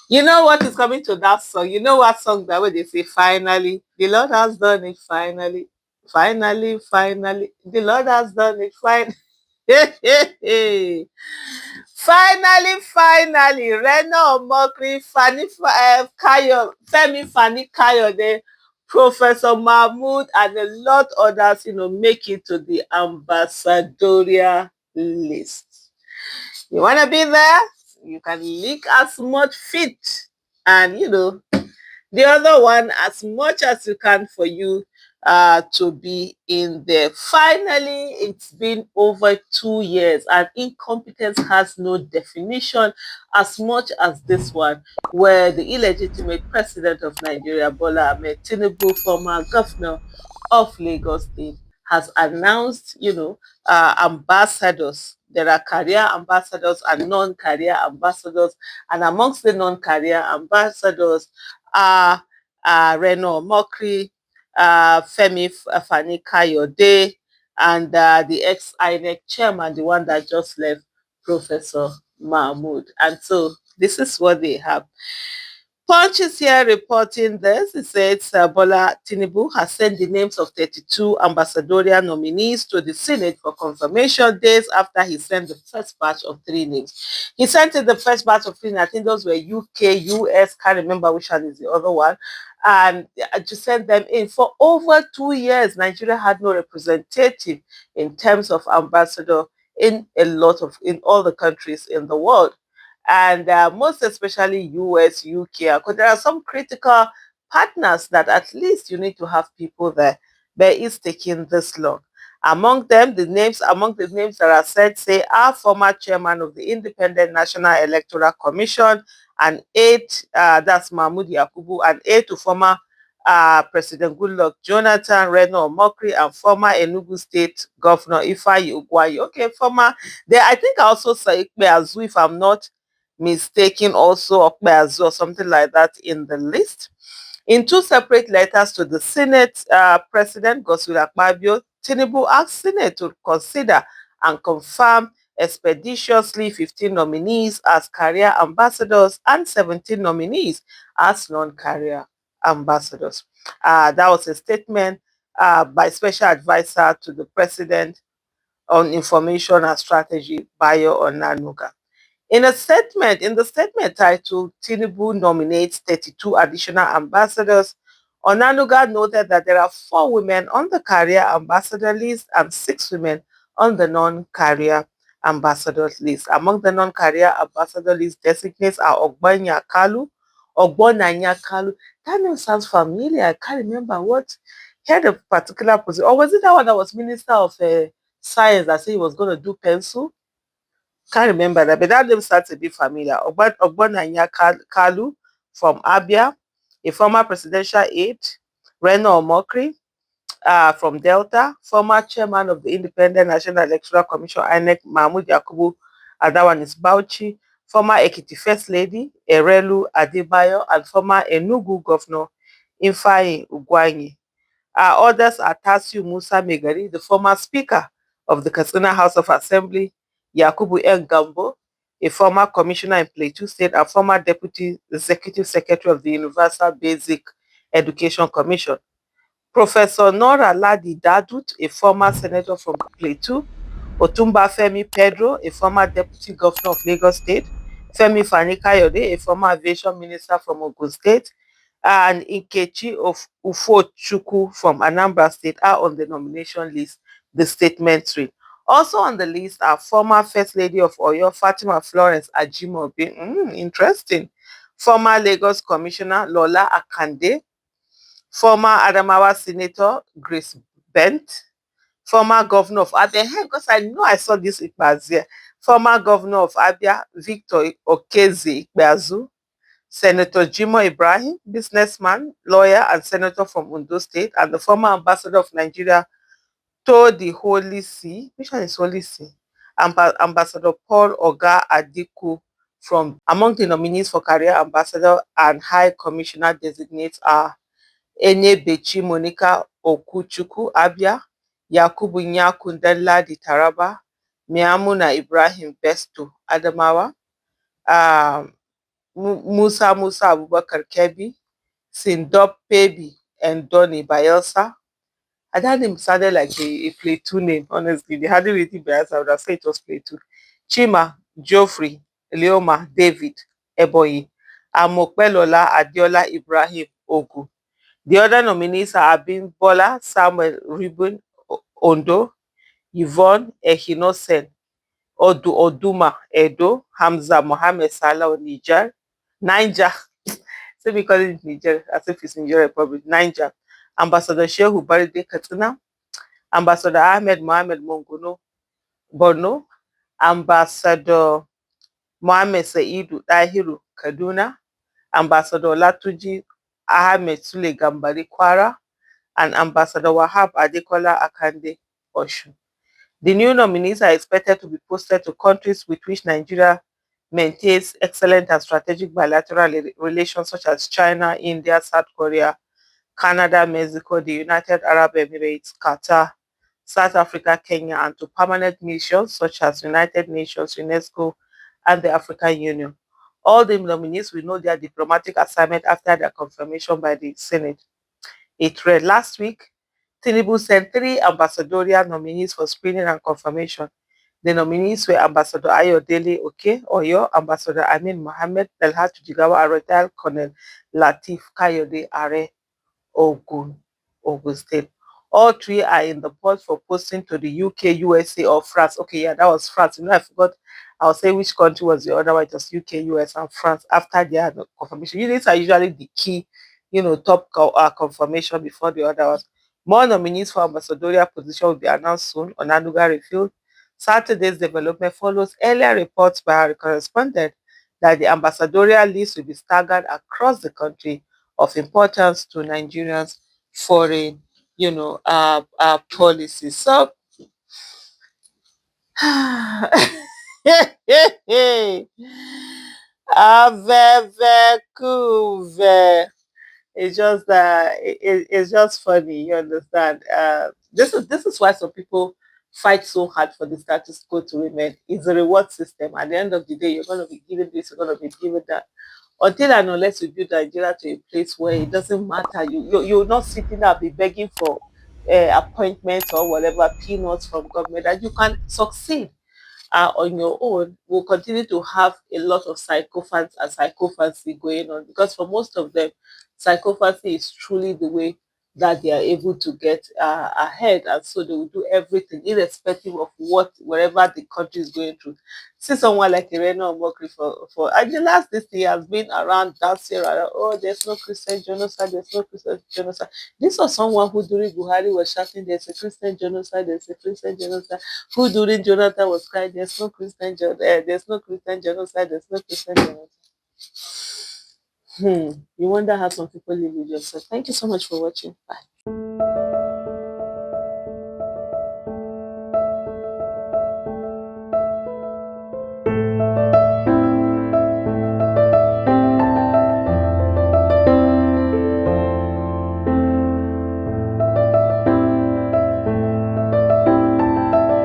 You know what is coming to that song? You know what song that way they say finally? The Lord has done it finally. Finally, finally. The Lord has done it finally. Finally, finally, Reno Omokri, Fani, Femi, Fani, Kayode, Professor Mahmood, and a lot others, make it to the ambassadorial list. You want to be there? You can lick as much feet and, the other one as much as you can for you to be in there. Finally, it's been over 2 years and incompetence has no definition as much as this one, where the illegitimate president of Nigeria, Bola Ahmed Tinubu, former governor of Lagos State, has announced, ambassadors. There are career ambassadors and non-career ambassadors, and amongst the non-career ambassadors are Reno Omokri, Femi Fani Kayode, and the ex-INEC chairman, the one that just left, Professor Mahmood. And so this is what they have. Punch is here reporting this. It says Bola Tinubu has sent the names of 32 ambassadorial nominees to the Senate for confirmation days after he sent the first batch of 3 names. He sent in the first batch of 3 names. I think those were UK, US, can't remember which one is the other one. And to send them in for over 2 years, Nigeria had no representative in terms of ambassador in all the countries in the world, and most especially US, UK, because there are some critical partners that at least you need to have people there. But it's taking this long. Among the names that are said, say, are former chairman of the Independent National Electoral Commission, and eight, that's Mahmoud Yakubu, and eight to former President Goodluck Jonathan, Reno Omokri, and former Enugu State Governor Ifeanyi Ugwayi. Okay, former. There, I think I also say Ikpe Azu, if I'm not mistaken, also Okpeazu or something like that in the list. In two separate letters to the Senate, President Godswill Akpabio, Tinubu asked Senate to consider and confirm expeditiously 15 nominees as career ambassadors and 17 nominees as non-career ambassadors. That was a statement by Special Advisor to the President on Information and Strategy, Bayo Onanuga. In the statement titled Tinubu nominates 32 additional ambassadors, Onanuga noted that there are 4 women on the career ambassador list and 6 women on the non-career ambassador list. Among the non-career ambassador list designates are Ogbonanya Kalu. That name sounds familiar. I can't remember what he had a particular position. Or was it that one that was Minister of Science that said he was going to do pencil? Can't remember that, but that name starts to be familiar. Ogbonanya Kalu from Abia, a former presidential aide, Reno Omokri from Delta, former chairman of the Independent National Electoral Commission, INEC, Mahmoud Yakubu, and that one is Bauchi, former Ekiti First Lady, Erelu Adebayo, and former Enugu Governor, Ifeanyi Ugwanyi. Others are Tasiu Musa Megari, the former Speaker of the Katsina House of Assembly, Yakubu Gambo, a former commissioner in Plateau State and former Deputy Executive Secretary of the Universal Basic Education Commission, Professor Nora Ladi Dadut, a former senator from Plateau, Otumba Femi Pedro, a former Deputy Governor of Lagos State, Femi Fani Kayode, a former Aviation Minister from Ogun State, and Nkechi of Ufochukwu from Anambra State are on the nomination list, the statement read. Also on the list are former First Lady of Oyo, Fatima Florence Ajimobi, interesting, former Lagos Commissioner Lola Akande, former Adamawa Senator Grace Bent, former Governor of Abia, because I know I saw this Ikpeazu, former Governor of Abia, Victor Okeze Ikpeazu, Senator Jimo Ibrahim, businessman, lawyer, and senator from Ondo State, and the former ambassador of Nigeria to the Holy See. Which one is Holy See? Ambassador Paul Oga Adiku from among the nominees for career ambassador and high commissioner designates are Enebechi Monica Okuchukwu Abia, Yakubu Nyaku Danladi Taraba, Miamuna Ibrahim Besto Adamawa, um, Musa Abubakar Kebi, Sindop Pebi, and Donny Bayelsa. And that name sounded like a play two name, honestly. They hadn't written Bayelsa, I would have said it was play two. Chima, Geoffrey, Leoma, David, Eboyi, Amokbelola, Adiola, Ibrahim, Ogu. The other nominees are Abin Bola, Samuel Ribun, Ondo, Yvonne Ehinosen, Oduma, Edo, Hamza Mohammed Salah, Niger, say because it's Niger, as if it's Niger Republic, Niger, Ambassador Shehu Baride Katsina, Ambassador Ahmed Mohamed Mongono, Borno, Ambassador Mohammed Saidu Dahiru, Kaduna, Ambassador Latuji Ahmed Sule Gambari Kwara, and Ambassador Wahab Adekola Akande Oshun. The new nominees are expected to be posted to countries with which Nigeria maintains excellent and strategic bilateral relations such as China, India, South Korea, Canada, Mexico, the United Arab Emirates, Qatar, South Africa, Kenya, and to permanent missions such as United Nations, UNESCO, and the African Union. All the nominees will know their diplomatic assignment after their confirmation by the Senate. It read last week, Tinubu sent 3 ambassadorial nominees for screening and confirmation. The nominees were Ambassador Ayodele Oke Oyo, Ambassador Amin Mohammed, Dalhat Jigawa, and retired Colonel Latif Kayode Are Ogun, Ogun State. All 3 are in the pot for posting to the UK, USA, or France. Okay, yeah, that was France. I forgot. I'll say which country was the other one. It was UK, US, and France after their confirmation. These are usually the key, top confirmation before the other ones. More nominees for ambassadorial position will be announced soon. Onanuga revealed. Saturday's development follows earlier reports by our correspondent that the ambassadorial list will be staggered across the country of importance to Nigerians' foreign, policy. So, Avevekuve. It's just it's just funny, you understand. This is why some people fight so hard for the status quo to remain. It's a reward system. At the end of the day, you're gonna be given this, you're gonna be given that. Until and unless you build Nigeria to a place where it doesn't matter, you're not sitting there be begging for appointments or whatever peanuts from government, that you can succeed on your own, will continue to have a lot of psychophants and psychophancy going on, because for most of them, psychophancy is truly the way that they are able to get ahead, and so they will do everything irrespective of wherever the country is going through. See someone like Reno Omokri for and the last this year has been around dancing around, oh, there's no Christian genocide, there's no Christian genocide. This was someone who during Buhari was shouting, there's a Christian genocide, there's a Christian genocide, who during Jonathan was crying, there's no Christian genocide, there's no Christian genocide. You wonder how some people live with yourself. Thank you so much for watching. Bye.